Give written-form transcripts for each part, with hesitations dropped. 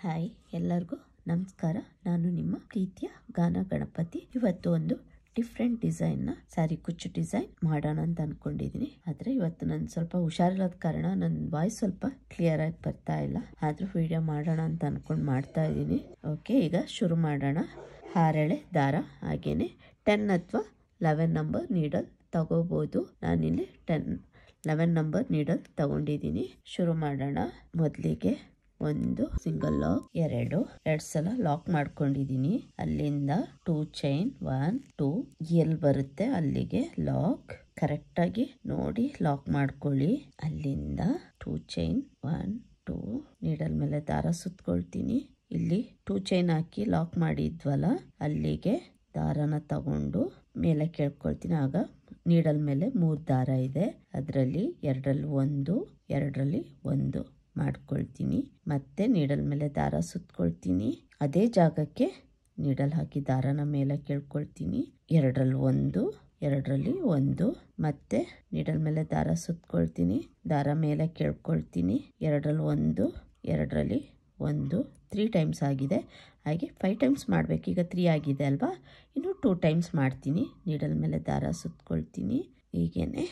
Hi ಎಲ್ಲರಿಗೂ ನಮಸ್ಕಾರ. ನಾನು ನಿಮ್ಮ ಪ್ರೀತಿಯ ಗಾನ ಗಣಪತಿ. ಇವತ್ತು ಒಂದು ಡಿಫ್ರೆಂಟ್ ಡಿಸೈನ್ನ ಸ್ಯಾರಿ ಕುಚ್ಚು ಡಿಸೈನ್ ಮಾಡೋಣ ಅಂತ ಅನ್ಕೊಂಡಿದೀನಿ. ಆದ್ರೆ ಇವತ್ತು ನಾನು ಸ್ವಲ್ಪ ಹುಷಾರಿಲ್ಲದ ಕಾರಣ ನನ್ನ ವಾಯ್ಸ್ ಸ್ವಲ್ಪ ಕ್ಲಿಯರ್ ಆಗಿ ಬರ್ತಾ ಇಲ್ಲ. ಆದ್ರೂ ವಿಡಿಯೋ ಮಾಡೋಣ ಅಂತ ಅನ್ಕೊಂಡು ಮಾಡ್ತಾ ಇದ್ದೀನಿ. ಓಕೆ, ಈಗ ಶುರು ಮಾಡೋಣ. 6 ಎಳೆ ದಾರ, ಹಾಗೇನೆ 10 ಅಥವಾ 11 ನಂಬರ್ ನೀಡಲ್ ತಗೋಬಹುದು. ನಾನಿಲ್ಲಿ 11 ನಂಬರ್ ನೀಡಲ್ ತಗೊಂಡಿದ್ದೀನಿ. ಶುರು ಮಾಡೋಣ. ಮೊದಲಿಗೆ ಒಂದು ಸಿಂಗಲ್ ಲಾಕ್, ಎರಡು ಸಲ ಲಾಕ್ ಮಾಡ್ಕೊಂಡಿದೀನಿ. ಅಲ್ಲಿಂದ 2 ಚೈನ್ 1 2 ಎಲ್ಲಿ ಬರುತ್ತೆ ಅಲ್ಲಿಗೆ ಲಾಕ್ ಕರೆಕ್ಟ್ ಆಗಿ ನೋಡಿ ಲಾಕ್ ಮಾಡ್ಕೊಳ್ಳಿ. ಅಲ್ಲಿಂದ 2 ಚೈನ್ 1 2 ನೀಡಲ್ ಮೇಲೆ ದಾರ ಸುತ್ಕೊಳ್ತೀನಿ. ಇಲ್ಲಿ 2 ಚೈನ್ ಹಾಕಿ ಲಾಕ್ ಮಾಡಿದ್ವಲ್ಲ, ಅಲ್ಲಿಗೆ ದಾರನ ತಗೊಂಡು ಮೇಲೆ ಕೇಳ್ಕೊಳ್ತೀನಿ. ಆಗ ನೀಡಲ್ ಮೇಲೆ 3 ದಾರ ಇದೆ, ಅದರಲ್ಲಿ 2ರಲ್ಲಿ 1 2ರಲ್ಲಿ 1 ಮಾಡ್ಕೊಳ್ತೀನಿ. ಮತ್ತೆ ನೀಡಲ್ ಮೇಲೆ ದಾರ ಸುತ್ಕೊಳ್ತೀನಿ. ಅದೇ ಜಾಗಕ್ಕೆ ನೀಡಲ್ ಹಾಕಿ ದಾರನ ಮೇಲೆ ಕೇಳ್ಕೊಳ್ತೀನಿ. 2ರಲ್ಲಿ 1 2ರಲ್ಲಿ 1 ಮತ್ತೆ ನೀಡಲ್ ಮೇಲೆ ದಾರ ಸುತ್ಕೊಳ್ತೀನಿ. ದಾರ ಮೇಲೆ ಕೇಳ್ಕೊಳ್ತೀನಿ. 2ರಲ್ಲಿ 1 2ರಲ್ಲಿ 1 3 ಟೈಮ್ಸ್ ಆಗಿದೆ. ಹಾಗೆ 5 ಟೈಮ್ಸ್ ಮಾಡಬೇಕು. ಈಗ 3 ಆಗಿದೆ ಅಲ್ವಾ, ಇನ್ನು 2 ಟೈಮ್ಸ್ ಮಾಡ್ತೀನಿ. ನೀಡಲ್ ಮೇಲೆ ದಾರ ಸುತ್ಕೊಳ್ತೀನಿ. ಹೀಗೇನೆ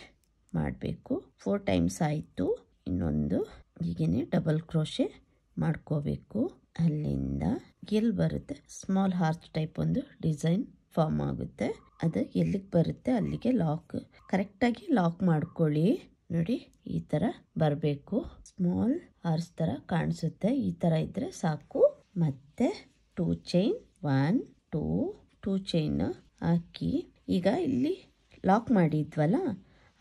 ಮಾಡಬೇಕು. 4 ಟೈಮ್ಸ್ ಆಯಿತು. ಇನ್ನೊಂದು ಹೀಗೇನೆ ಡಬಲ್ ಕ್ರೋಶೆ ಮಾಡ್ಕೋಬೇಕು. ಅಲ್ಲಿಂದ ಎಲ್ಲಿ ಬರುತ್ತೆ ಸ್ಮಾಲ್ ಹಾರ್ಟ್ ಟೈಪ್ ಒಂದು ಡಿಸೈನ್ ಫಾರ್ಮ್ ಆಗುತ್ತೆ. ಅದು ಎಲ್ಲಿಗೆ ಬರುತ್ತೆ ಅಲ್ಲಿಗೆ ಲಾಕ್ ಕರೆಕ್ಟಾಗಿ ಲಾಕ್ ಮಾಡ್ಕೊಳ್ಳಿ. ನೋಡಿ, ಈ ಥರ ಬರಬೇಕು. ಸ್ಮಾಲ್ ಹಾರ್ಸ್ ಥರ ಕಾಣಿಸುತ್ತೆ. ಈ ಥರ ಇದ್ರೆ ಸಾಕು. ಮತ್ತೆ 2 ಚೈನ್ 1 2 ಚೈನ್ ಹಾಕಿ ಈಗ ಇಲ್ಲಿ ಲಾಕ್ ಮಾಡಿದ್ವಲ್ಲ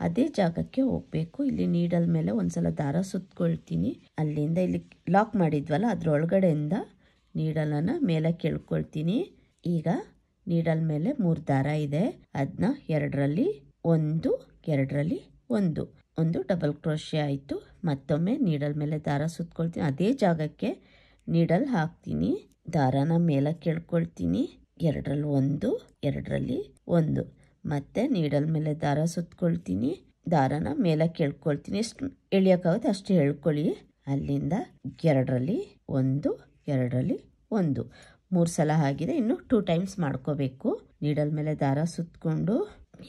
ಅದೇ ಜಾಗಕ್ಕೆ ಹೋಗಬೇಕು. ಇಲ್ಲಿ ನೀಡಲ್ ಮೇಲೆ ಒಂದ್ಸಲ ದಾರ ಸುತ್ಕೊಳ್ತೀನಿ. ಅಲ್ಲಿಂದ ಇಲ್ಲಿ ಲಾಕ್ ಮಾಡಿದ್ವಲ್ಲ ಅದ್ರೊಳಗಡೆಯಿಂದ ನೀಡಲನ್ನು ಮೇಲೆ ಕೇಳ್ಕೊಳ್ತೀನಿ. ಈಗ ನೀಡಲ್ ಮೇಲೆ 3 ದಾರ ಇದೆ, ಅದನ್ನ 2ರಲ್ಲಿ 1 2ರಲ್ಲಿ 1 ಡಬಲ್ ಕ್ರೋಶೆ ಆಯಿತು. ಮತ್ತೊಮ್ಮೆ ನೀಡಲ್ ಮೇಲೆ ದಾರ ಸುತ್ಕೊಳ್ತೀನಿ. ಅದೇ ಜಾಗಕ್ಕೆ ನೀಡಲ್ ಹಾಕ್ತೀನಿ. ದಾರನ ಮೇಲೆ ಕೇಳ್ಕೊಳ್ತೀನಿ. 2ರಲ್ಲಿ 1 2ರಲ್ಲಿ 1 ಮತ್ತೆ ನೀಡಲ್ ಮೇಲೆ ದಾರ ಸುತ್ಕೊಳ್ತೀನಿ. ದಾರನ ಮೇಲೆ ಕೇಳ್ಕೊಳ್ತೀನಿ. ಎಷ್ಟು ಎಳಿಯೋಕ್ಕಾಗುತ್ತೆ ಅಷ್ಟು ಹೇಳ್ಕೊಳ್ಳಿ. ಅಲ್ಲಿಂದ 2ರಲ್ಲಿ 1 2ರಲ್ಲಿ 1 3 ಸಲ ಆಗಿದೆ. ಇನ್ನು 2 ಟೈಮ್ಸ್ ಮಾಡ್ಕೋಬೇಕು. ನೀಡಲ್ ಮೇಲೆ ದಾರ ಸುತ್ಕೊಂಡು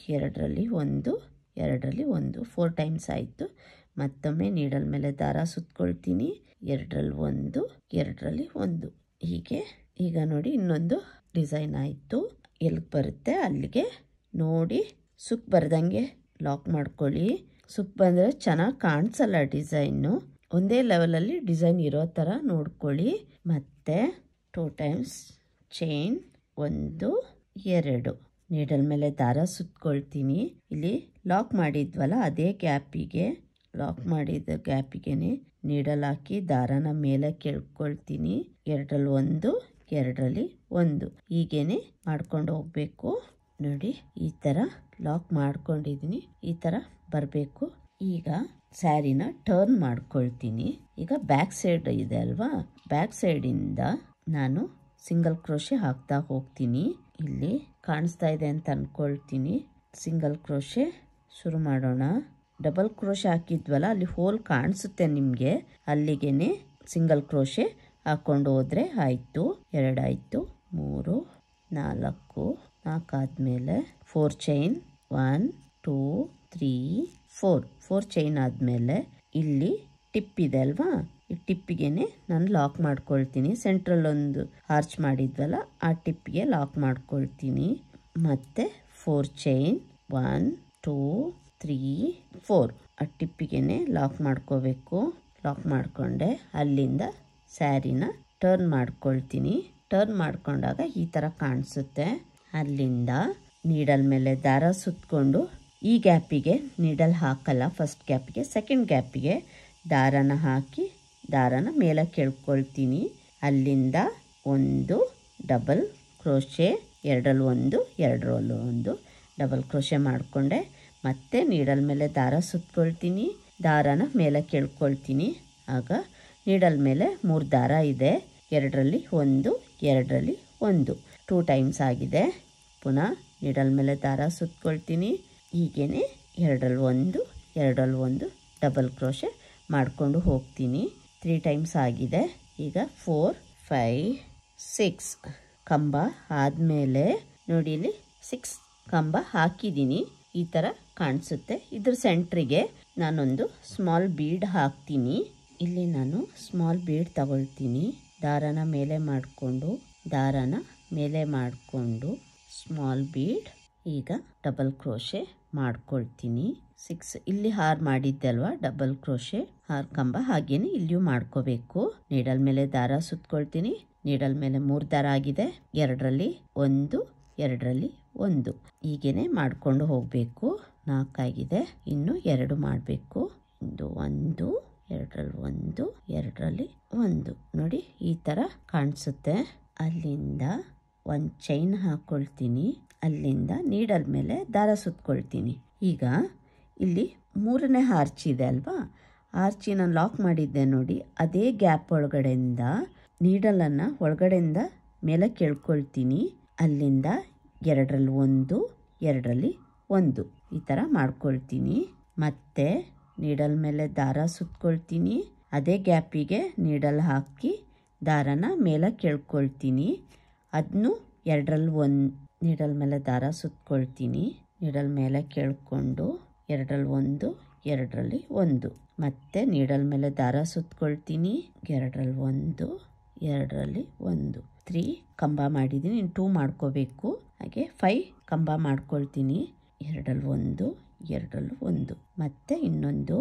2ರಲ್ಲಿ 1 2ರಲ್ಲಿ 1 4 ಟೈಮ್ಸ್ ಆಯಿತು. ಮತ್ತೊಮ್ಮೆ ನೀಡಲ್ ಮೇಲೆ ದಾರ ಸುತ್ಕೊಳ್ತೀನಿ. 2ರಲ್ಲಿ 1 2ರಲ್ಲಿ 1 ಹೀಗೆ. ಈಗ ನೋಡಿ ಇನ್ನೊಂದು ಡಿಸೈನ್ ಆಯಿತು. ಎಲ್ಲಿಗೆ ಬರುತ್ತೆ ಅಲ್ಲಿಗೆ ನೋಡಿ ಸುಕ್ ಬರ್ದಂಗೆ ಲಾಕ್ ಮಾಡ್ಕೊಳ್ಳಿ. ಸುಕ್ ಬಂದರೆ ಚೆನ್ನಾಗಿ ಕಾಣಿಸಲ್ಲ ಡಿಸೈನು. ಒಂದೇ ಲೆವೆಲಲ್ಲಿ ಡಿಸೈನ್ ಇರೋ ಥರ ನೋಡ್ಕೊಳ್ಳಿ. ಮತ್ತೆ 2 ಟೈಮ್ಸ್ ಚೈನ್ 1 2 ನೀಡಲ್ ಮೇಲೆ ದಾರ ಸುತ್ಕೊಳ್ತೀನಿ. ಇಲ್ಲಿ ಲಾಕ್ ಮಾಡಿದ್ವಲ್ಲ ಅದೇ ಗ್ಯಾಪಿಗೆ ಲಾಕ್ ಮಾಡಿದ ಗ್ಯಾಪಿಗೆ ನೀಡಲ್ ಹಾಕಿ ದಾರನ ಮೇಲೆ ಕೇಳ್ಕೊಳ್ತೀನಿ. 2ರಲ್ಲಿ 1 2ರಲ್ಲಿ 1 ಹೀಗೇನೆ ಮಾಡ್ಕೊಂಡು ಹೋಗ್ಬೇಕು. ನೋಡಿ, ಈ ಥರ ಲಾಕ್ ಮಾಡ್ಕೊಂಡಿದ್ದೀನಿ. ಈ ಥರ ಬರಬೇಕು. ಈಗ ಸ್ಯಾರಿನ ಟರ್ನ್ ಮಾಡ್ಕೊಳ್ತೀನಿ. ಈಗ ಬ್ಯಾಕ್ ಸೈಡ್ ಇದೆ ಅಲ್ವಾ, ಬ್ಯಾಕ್ ಸೈಡಿಂದ ನಾನು ಸಿಂಗಲ್ ಕ್ರೋಶೆ ಹಾಕ್ತಾ ಹೋಗ್ತೀನಿ. ಇಲ್ಲಿ ಕಾಣಿಸ್ತಾ ಇದೆ ಅಂತ ಅನ್ಕೊಳ್ತೀನಿ. ಸಿಂಗಲ್ ಕ್ರೋಶೆ ಶುರು ಮಾಡೋಣ. ಡಬಲ್ ಕ್ರೋಶೆ ಹಾಕಿದ್ವಲ್ಲ ಅಲ್ಲಿ ಹೋಲ್ ಕಾಣಿಸುತ್ತೆ ನಿಮಗೆ, ಅಲ್ಲಿಗೆನೆ ಸಿಂಗಲ್ ಕ್ರೋಶೆ ಹಾಕೊಂಡು ಹೋದ್ರೆ ಆಯಿತು. 2 ಆಯಿತು, 3 4 ಆದಮೇಲೆ 4 ಚೈನ್ 1 2 3 4 ಚೈನ್ ಆದಮೇಲೆ ಇಲ್ಲಿ ಟಿಪ್ ಇದೆ ಅಲ್ವಾ, ಈ ಟಿಪ್ಪಿಗೆನೆ ನಾನು ಲಾಕ್ ಮಾಡ್ಕೊಳ್ತೀನಿ. ಸೆಂಟ್ರಲ್ ಒಂದು ಆರ್ಚ್ ಮಾಡಿದ್ವಲ್ಲ ಆ ಟಿಪ್ಪಿಗೆ ಲಾಕ್ ಮಾಡ್ಕೊಳ್ತೀನಿ. ಮತ್ತೆ 4 ಚೈನ್ 1 2 3 4 ಆ ಟಿಪ್ಪಿಗೆನೆ ಲಾಕ್ ಮಾಡ್ಕೋಬೇಕು. ಲಾಕ್ ಮಾಡಿಕೊಂಡೆ. ಅಲ್ಲಿಂದ ಸ್ಯಾರಿನ ಟರ್ನ್ ಮಾಡ್ಕೊಳ್ತೀನಿ. ಟರ್ನ್ ಮಾಡ್ಕೊಂಡಾಗ ಈ ಥರ ಕಾಣಿಸುತ್ತೆ. ಅಲ್ಲಿಂದ ನೀಡಲ್ ಮೇಲೆ ದಾರ ಸುತ್ಕೊಂಡು ಈ ಗ್ಯಾಪಿಗೆ ನೀಡಲ್ ಹಾಕಲ್ಲ, ಫಸ್ಟ್ ಗ್ಯಾಪಿಗೆ ಸೆಕೆಂಡ್ ಗ್ಯಾಪಿಗೆ ದಾರನ ಹಾಕಿ ದಾರನ ಮೇಲೆ ಕೇಳ್ಕೊಳ್ತೀನಿ. ಅಲ್ಲಿಂದ 1 ಡಬಲ್ ಕ್ರೋಶೆ 2ರಲ್ಲಿ 1 2ರಲ್ಲಿ 1 ಡಬಲ್ ಕ್ರೋಶೆ ಮಾಡಿಕೊಂಡೆ. ಮತ್ತೆ ನೀಡಲ್ ಮೇಲೆ ದಾರ ಸುತ್ಕೊಳ್ತೀನಿ. ದಾರನ ಮೇಲೆ ಕೇಳ್ಕೊಳ್ತೀನಿ. ಆಗ ನೀಡಲ್ ಮೇಲೆ 3 ದಾರ ಇದೆ, 2ರಲ್ಲಿ 1 2ರಲ್ಲಿ 1 2 ಟೈಮ್ಸ್ ಆಗಿದೆ. ಪುನಃ ನೀಡಲ್ ಮೇಲೆ ದಾರ ಸುತ್ಕೊಳ್ತೀನಿ. ಹೀಗೇನೆ 2ರಲ್ಲಿ 1 2ರಲ್ಲಿ 1 ಡಬಲ್ ಕ್ರೋಶೆ ಮಾಡಿಕೊಂಡು ಹೋಗ್ತೀನಿ. 3 ಟೈಮ್ಸ್ ಆಗಿದೆ. ಈಗ 4 5 6 ಕಂಬ ಆದಮೇಲೆ ನೋಡಿ ಇಲ್ಲಿ 6 ಕಂಬ ಹಾಕಿದ್ದೀನಿ. ಈ ಥರ ಕಾಣಿಸುತ್ತೆ. ಇದ್ರ ಸೆಂಟ್ರಿಗೆ ನಾನೊಂದು ಸ್ಮಾಲ್ ಬೀಡ್ ಹಾಕ್ತೀನಿ. ಇಲ್ಲಿ ನಾನು ಸ್ಮಾಲ್ ಬೀಡ್ ತಗೊಳ್ತೀನಿ. ದಾರನ ಮೇಲೆ ಮಾಡಿಕೊಂಡು ಸ್ಮಾಲ್ ಬೀಡ್. ಈಗ ಡಬಲ್ ಕ್ರೋಶೆ ಮಾಡ್ಕೊಳ್ತೀನಿ. 6 ಇಲ್ಲಿ ಹಾರ್ ಮಾಡಿದ್ದೆ ಅಲ್ವಾ, ಡಬಲ್ ಕ್ರೋಶೆ ಹಾರ್ ಕಂಬ ಹಾಗೇನೆ ಇಲ್ಲಿಯೂ ಮಾಡ್ಕೋಬೇಕು. ನೀಡಲ್ ಮೇಲೆ ದಾರ ಸುತ್ಕೊಳ್ತೀನಿ. ನೀಡಲ್ ಮೇಲೆ 3 ದಾರ ಆಗಿದೆ. 2ರಲ್ಲಿ 1 2ರಲ್ಲಿ 1 ಹೀಗೇನೆ ಮಾಡ್ಕೊಂಡು ಹೋಗಬೇಕು. 4 ಆಗಿದೆ, ಇನ್ನು 2 ಮಾಡಬೇಕು. 1 2ರಲ್ಲಿ 1 2ರಲ್ಲಿ 1 ನೋಡಿ ಈ ತರ ಕಾಣಿಸುತ್ತೆ. ಅಲ್ಲಿಂದ ಒಂದು ಚೈನ್ ಹಾಕೊಳ್ತೀನಿ. ಅಲ್ಲಿಂದ ನೀಡಲ್ ಮೇಲೆ ದಾರ ಸುತ್ಕೊಳ್ತೀನಿ. ಈಗ ಇಲ್ಲಿ 3ನೇ ಆರ್ಚ್ ಇದೆ ಅಲ್ವಾ, ಆರ್ಚಿ ನಾನು ಲಾಕ್ ಮಾಡಿದ್ದೆ ನೋಡಿ. ಅದೇ ಗ್ಯಾಪ್ ಒಳಗಡೆಯಿಂದ ನೀಡಲನ್ನು ಒಳಗಡೆಯಿಂದ ಮೇಲೆ ಕೇಳ್ಕೊಳ್ತೀನಿ. ಅಲ್ಲಿಂದ 2ರಲ್ಲಿ 1 2ರಲ್ಲಿ 1 ಈ ಥರ ಮಾಡ್ಕೊಳ್ತೀನಿ. ಮತ್ತೆ ನೀಡಲ್ ಮೇಲೆ ದಾರ ಸುತ್ಕೊಳ್ತೀನಿ. ಅದೇ ಗ್ಯಾಪಿಗೆ ನೀಡಲ್ ಹಾಕಿ ದಾರನ ಮೇಲೆ ಕೇಳ್ಕೊಳ್ತೀನಿ. ಅದನ್ನು 2ರಲ್ಲಿ 1 ನೀಡಲ್ ಮೇಲೆ ದಾರ ಸುತ್ಕೊಳ್ತೀನಿ. ನೀಡಲ್ ಮೇಲೆ ಕೇಳ್ಕೊಂಡು 2ರಲ್ಲಿ 1 2ರಲ್ಲಿ 1 ಮತ್ತೆ ನೀಡಲ್ ಮೇಲೆ ದಾರ ಸುತ್ಕೊಳ್ತೀನಿ. 2ರಲ್ಲಿ 1 2ರಲ್ಲಿ 1 3 ಕಂಬ ಮಾಡಿದ್ದೀನಿ. ಇನ್ನು 2 ಮಾಡ್ಕೋಬೇಕು. ಹಾಗೆ 5 ಕಂಬ ಮಾಡ್ಕೊಳ್ತೀನಿ. 2ರಲ್ಲಿ 1 2ರಲ್ಲಿ 1 ಮತ್ತೆ ಇನ್ನೊಂದು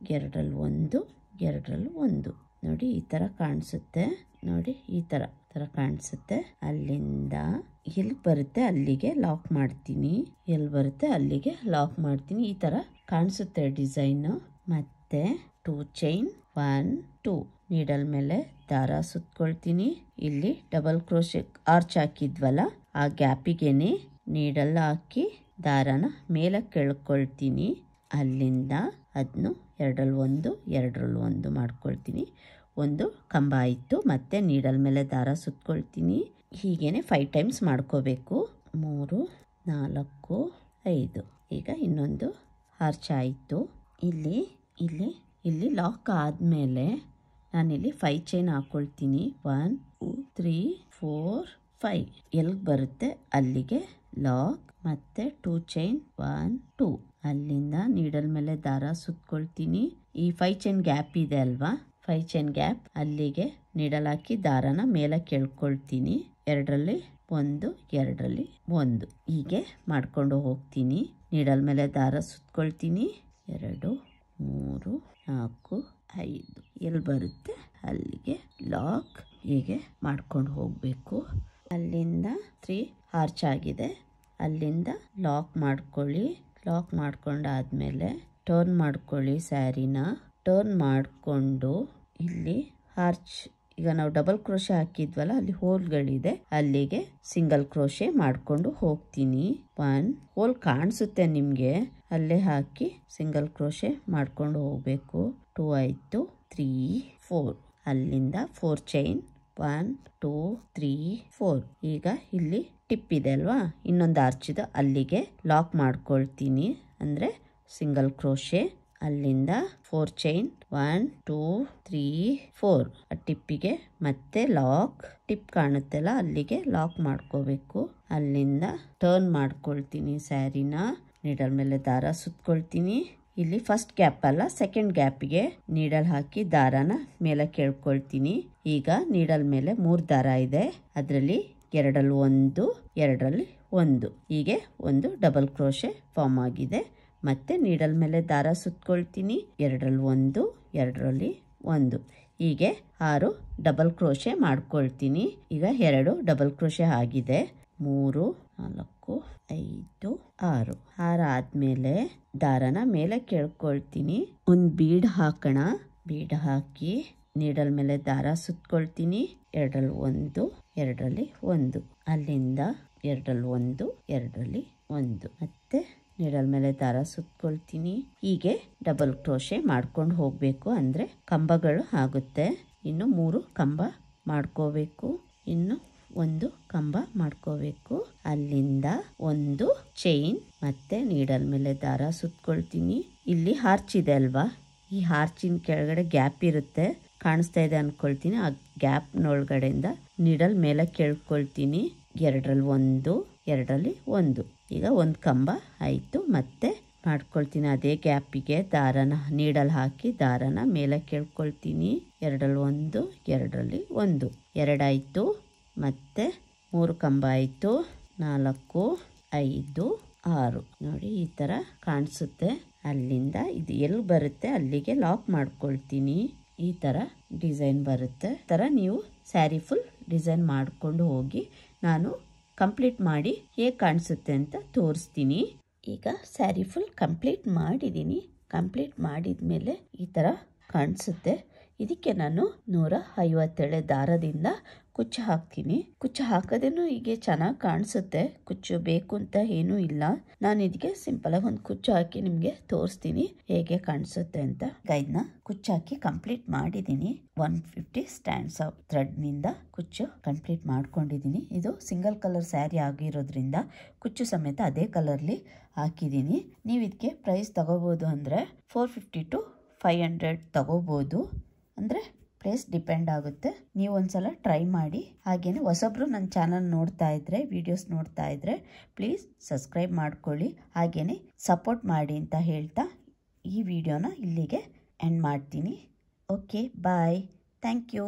2ರಲ್ಲಿ 1 2ರಲ್ಲಿ 1 ನೋಡಿ ಈ ಥರ ಕಾಣಿಸುತ್ತೆ. ನೋಡಿ ಈ ಥರ ಕಾಣಿಸುತ್ತೆ. ಅಲ್ಲಿಂದ ಎಲ್ಲಿ ಬರುತ್ತೆ ಅಲ್ಲಿಗೆ ಲಾಕ್ ಮಾಡ್ತೀನಿ. ಎಲ್ಲಿ ಬರುತ್ತೆ ಅಲ್ಲಿಗೆ ಲಾಕ್ ಮಾಡ್ತೀನಿ. ಈ ಥರ ಕಾಣಿಸುತ್ತೆ ಡಿಸೈನು. ಮತ್ತೆ 2 ಚೈನ್ 1 2 ನೀಡಲ್ ಮೇಲೆ ದಾರ ಸುತ್ಕೊಳ್ತೀನಿ. ಇಲ್ಲಿ ಡಬಲ್ ಕ್ರೋಶೆ ಆರ್ಚ್ ಹಾಕಿದ್ವಲ್ಲ, ಆ ಗ್ಯಾಪಿಗೆನೆ ನೀಡಲ್ ಹಾಕಿ ದಾರನ ಮೇಲೆ ಕೆಳ್ಕೊಳ್ತೀನಿ. ಅಲ್ಲಿಂದ ಅದನ್ನು 2ರಲ್ಲಿ 1 2ರಲ್ಲಿ 1 ಮಾಡ್ಕೊಳ್ತೀನಿ. 1 ಕಂಬ ಆಯಿತು. ಮತ್ತೆ ನೀಡಲ್ ಮೇಲೆ ದಾರ ಸುತ್ಕೊಳ್ತೀನಿ. ಹೀಗೇನೆ 5 ಟೈಮ್ಸ್ ಮಾಡ್ಕೋಬೇಕು. 3 4 5 ಈಗ ಇನ್ನೊಂದು ಆರ್ಚ್ ಆಯಿತು. ಇಲ್ಲಿ ಲಾಕ್ ಆದಮೇಲೆ ನಾನಿಲ್ಲಿ 5 ಚೈನ್ ಹಾಕೊಳ್ತೀನಿ. 1 2 3 4 5 ಎಲ್ಲಿ ಬರುತ್ತೆ ಅಲ್ಲಿಗೆ ಲಾಕ್. ಮತ್ತೆ 2 ಚೈನ್ 1 2 ಅಲ್ಲಿಂದ ನೀಡಲ್ ಮೇಲೆ ದಾರ ಸುತ್ಕೊಳ್ತೀನಿ. ಈ 5 ಚೈನ್ ಗ್ಯಾಪ್ ಇದೆ ಅಲ್ವಾ, 5 ಚೈನ್ ಗ್ಯಾಪ್ ಅಲ್ಲಿಗೆ ನೀಡಲ್ ಹಾಕಿ ದಾರನ ಮೇಲೆ ಕೇಳ್ಕೊಳ್ತೀನಿ. 2ರಲ್ಲಿ 1 2ರಲ್ಲಿ 1 ಹೀಗೆ ಮಾಡ್ಕೊಂಡು ಹೋಗ್ತೀನಿ. ನೀಡಲ್ ಮೇಲೆ ದಾರ ಸುತ್ಕೊಳ್ತೀನಿ. 2 3 4 5 ಎಲ್ಲಿ ಬರುತ್ತೆ ಅಲ್ಲಿಗೆ ಲಾಕ್. ಹೀಗೆ ಮಾಡ್ಕೊಂಡು ಹೋಗಬೇಕು. ಅಲ್ಲಿಂದ 3 ಆರ್ಚ್ ಆಗಿದೆ. ಅಲ್ಲಿಂದ ಲಾಕ್ ಮಾಡ್ಕೊಳ್ಳಿ. ಲಾಕ್ ಮಾಡ್ಕೊಂಡಾದ್ಮೇಲೆ ಟರ್ನ್ ಮಾಡ್ಕೊಳ್ಳಿ. ಸ್ಯಾರಿನ ಟರ್ನ್ ಮಾಡಿಕೊಂಡು ಇಲ್ಲಿ ಆರ್ಚ್, ಈಗ ನಾವು ಡಬಲ್ ಕ್ರೋಶೆ ಹಾಕಿದ್ವಲ್ಲ ಅಲ್ಲಿ ಹೋಲ್ಗಳಿದೆ, ಅಲ್ಲಿಗೆ ಸಿಂಗಲ್ ಕ್ರೋಶೆ ಮಾಡ್ಕೊಂಡು ಹೋಗ್ತೀನಿ. 1 ಹೋಲ್ ಕಾಣಿಸುತ್ತೆ ನಿಮಗೆ, ಅಲ್ಲೇ ಹಾಕಿ ಸಿಂಗಲ್ ಕ್ರೋಶೆ ಮಾಡ್ಕೊಂಡು ಹೋಗಬೇಕು. 2 ಆಯಿತು. 3 4 ಅಲ್ಲಿಂದ 4 ಚೈನ್ 1 2 3 4 ಈಗ ಇಲ್ಲಿ ಟಿಪ್ ಇದೆ ಅಲ್ವಾ, ಇನ್ನೊಂದು ಆರ್ಚ್ ಇದೆ, ಅಲ್ಲಿಗೆ ಲಾಕ್ ಮಾಡ್ಕೊಳ್ತೀನಿ. ಅಂದರೆ ಸಿಂಗಲ್ ಕ್ರೋಶೆ. ಅಲ್ಲಿಂದ 4 ಚೈನ್ 1 2 3 4 ಆ ಟಿಪ್ಪಿಗೆ ಮತ್ತೆ ಲಾಕ್. ಟಿಪ್ ಕಾಣುತ್ತಲ್ಲ ಅಲ್ಲಿಗೆ ಲಾಕ್ ಮಾಡ್ಕೋಬೇಕು. ಅಲ್ಲಿಂದ ಟರ್ನ್ ಮಾಡ್ಕೊಳ್ತೀನಿ. ಸ್ಯಾರಿನ ನೀಡಲ್ ಮೇಲೆ ದಾರ ಸುತ್ಕೊಳ್ತೀನಿ. ಇಲ್ಲಿ ಫಸ್ಟ್ ಗ್ಯಾಪ್ ಅಲ್ಲ, ಸೆಕೆಂಡ್ ಗ್ಯಾಪಿಗೆ ನೀಡಲ್ ಹಾಕಿ ದಾರನ ಮೇಲೆ ಕೇಳ್ಕೊಳ್ತೀನಿ. ಈಗ ನೀಡಲ್ ಮೇಲೆ 3 ದಾರ ಇದೆ, ಅದರಲ್ಲಿ 2ರಲ್ಲಿ 1 2ರಲ್ಲಿ 1 ಹೀಗೆ ಒಂದು ಡಬಲ್ ಕ್ರೋಶೆ ಫಾರ್ಮ್ ಆಗಿದೆ. ಮತ್ತೆ ನೀಡಲ್ ಮೇಲೆ ದಾರ ಸುತ್ಕೊಳ್ತೀನಿ. 2ರಲ್ಲಿ 1 2ರಲ್ಲಿ 1 ಹೀಗೆ 6 ಡಬಲ್ ಕ್ರೋಶೆ ಮಾಡ್ಕೊಳ್ತೀನಿ. ಈಗ 2 ಡಬಲ್ ಕ್ರೋಶೆ ಆಗಿದೆ. 3 4 5 6 ಆದ್ಮೇಲೆ ದಾರನ ಮೇಲೆ ಕೇಳ್ಕೊಳ್ತೀನಿ. ಒಂದು ಬೀಡ್ ಹಾಕೋಣ. ಬೀಡ್ ಹಾಕಿ ನೀಡಲ್ ಮೇಲೆ ದಾರ ಸುತ್ಕೊಳ್ತೀನಿ. 2ರಲ್ಲಿ 1 2ರಲ್ಲಿ 1 ಅಲ್ಲಿಂದ 2ರಲ್ಲಿ 1 2ರಲ್ಲಿ 1 ಮತ್ತೆ ನೀಡಲ್ ಮೇಲೆ ದಾರ ಸುತ್ಕೊಳ್ತೀನಿ. ಹೀಗೆ ಡಬಲ್ ಕ್ರೋಶೆ ಮಾಡ್ಕೊಂಡು ಹೋಗಬೇಕು. ಅಂದರೆ ಕಂಬಗಳು ಆಗುತ್ತೆ. ಇನ್ನು 3 ಕಂಬ ಮಾಡ್ಕೋಬೇಕು. ಇನ್ನು 1 ಕಂಬ ಮಾಡ್ಕೋಬೇಕು. ಅಲ್ಲಿಂದ 1 ಚೈನ್ ಮತ್ತೆ ನೀಡಲ್ ಮೇಲೆ ದಾರ ಸುತ್ಕೊಳ್ತೀನಿ. ಇಲ್ಲಿ ಹಾರ್ಚ್ ಇದೆ ಅಲ್ವಾ, ಈ ಹಾರ್ಚಿನ ಕೆಳಗಡೆ ಗ್ಯಾಪ್ ಇರುತ್ತೆ, ಕಾಣಿಸ್ತಾ ಇದೆ ಅಂದ್ಕೊಳ್ತೀನಿ. ಆ ಗ್ಯಾಪ್ನೊಳಗಡೆಯಿಂದ ನೀಡಲ್ ಮೇಲೆ ಕೇಳ್ಕೊಳ್ತೀನಿ. 2ರಲ್ಲಿ 1, 2ರಲ್ಲಿ 1. ಈಗ ಒಂದು ಕಂಬ ಆಯಿತು. ಮತ್ತೆ ಮಾಡ್ಕೊಳ್ತೀನಿ ಅದೇ ಗ್ಯಾಪಿಗೆ ದಾರನ ನೀಡಲ್ ಹಾಕಿ ದಾರನ ಮೇಲೆ ಕೇಳ್ಕೊಳ್ತೀನಿ. 2ರಲ್ಲಿ 1, 2ರಲ್ಲಿ 1, 2 ಆಯಿತು. ಮತ್ತೆ 3 ಕಂಬ ಆಯಿತು. 4, 5, 6 ನೋಡಿ ಈ ಥರ ಕಾಣಿಸುತ್ತೆ. ಅಲ್ಲಿಂದ ಇದು ಎಲ್ಲಿ ಬರುತ್ತೆ ಅಲ್ಲಿಗೆ ಲಾಕ್ ಮಾಡ್ಕೊಳ್ತೀನಿ. ಈ ಥರ ಡಿಸೈನ್ ಬರುತ್ತೆ. ಈ ಥರ ನೀವು ಸ್ಯಾರಿ ಫುಲ್ ಡಿಸೈನ್ ಮಾಡಿಕೊಂಡು ಹೋಗಿ ನಾನು ಕಂಪ್ಲೀಟ್ ಮಾಡಿ ಹೇಗೆ ಕಾಣಿಸುತ್ತೆ ಅಂತ ತೋರಿಸ್ತೀನಿ. ಈಗ ಸ್ಯಾರಿ ಫುಲ್ ಕಂಪ್ಲೀಟ್ ಮಾಡಿದ್ದೀನಿ. ಕಂಪ್ಲೀಟ್ ಮಾಡಿದ ಮೇಲೆ ಈ ಥರ ಕಾಣಿಸುತ್ತೆ. ಇದಕ್ಕೆ ನಾನು 157 ದಾರದಿಂದ ಕುಚ್ಚು ಹಾಕ್ತೀನಿ. ಕುಚ್ಚು ಹಾಕೋದೇನು ಹೀಗೆ ಚೆನ್ನಾಗಿ ಕಾಣಿಸುತ್ತೆ. ಕುಚ್ಚು ಬೇಕು ಅಂತ ಏನೂ ಇಲ್ಲ. ನಾನು ಇದಕ್ಕೆ ಸಿಂಪಲ್ ಆಗಿ ಒಂದು ಕುಚ್ಚು ಹಾಕಿ ನಿಮಗೆ ತೋರಿಸ್ತೀನಿ ಹೇಗೆ ಕಾಣಿಸುತ್ತೆ ಅಂತ. ಇದನ್ನ ಕುಚ್ಚು ಹಾಕಿ ಕಂಪ್ಲೀಟ್ ಮಾಡಿದ್ದೀನಿ. 150 ಸ್ಟ್ಯಾಂಡ್ಸ್ ಆಫ್ ಥ್ರೆಡ್ನಿಂದ ಕುಚ್ಚು ಕಂಪ್ಲೀಟ್ ಮಾಡ್ಕೊಂಡಿದ್ದೀನಿ. ಇದು ಸಿಂಗಲ್ ಕಲರ್ ಸ್ಯಾರಿ ಆಗಿರೋದ್ರಿಂದ ಕುಚ್ಚು ಸಮೇತ ಅದೇ ಕಲರ್ಲಿ ಹಾಕಿದ್ದೀನಿ. ನೀವು ಇದಕ್ಕೆ ಪ್ರೈಸ್ ತಗೋಬೋದು ಅಂದರೆ 450 to 500 ತಗೋಬೋದು. ಅಂದರೆ ಪ್ಲೇಸ್ ಡಿಪೆಂಡ್ ಆಗುತ್ತೆ. ನೀವು ಒಂದ್ಸಲ ಟ್ರೈ ಮಾಡಿ. ಹಾಗೆಯೇ ಹೊಸಬ್ರು ನನ್ನ ಚಾನಲ್ ನೋಡ್ತಾ ಇದ್ರೆ, ವಿಡಿಯೋಸ್ ನೋಡ್ತಾ ಇದ್ರೆ ಪ್ಲೀಸ್ ಸಬ್ಸ್ಕ್ರೈಬ್ ಮಾಡ್ಕೊಳ್ಳಿ. ಹಾಗೆಯೇ ಸಪೋರ್ಟ್ ಮಾಡಿ ಅಂತ ಹೇಳ್ತಾ ಈ ವಿಡಿಯೋನ ಇಲ್ಲಿಗೆ ಎಂಡ್ ಮಾಡ್ತೀನಿ. Okay, bye. Thank you.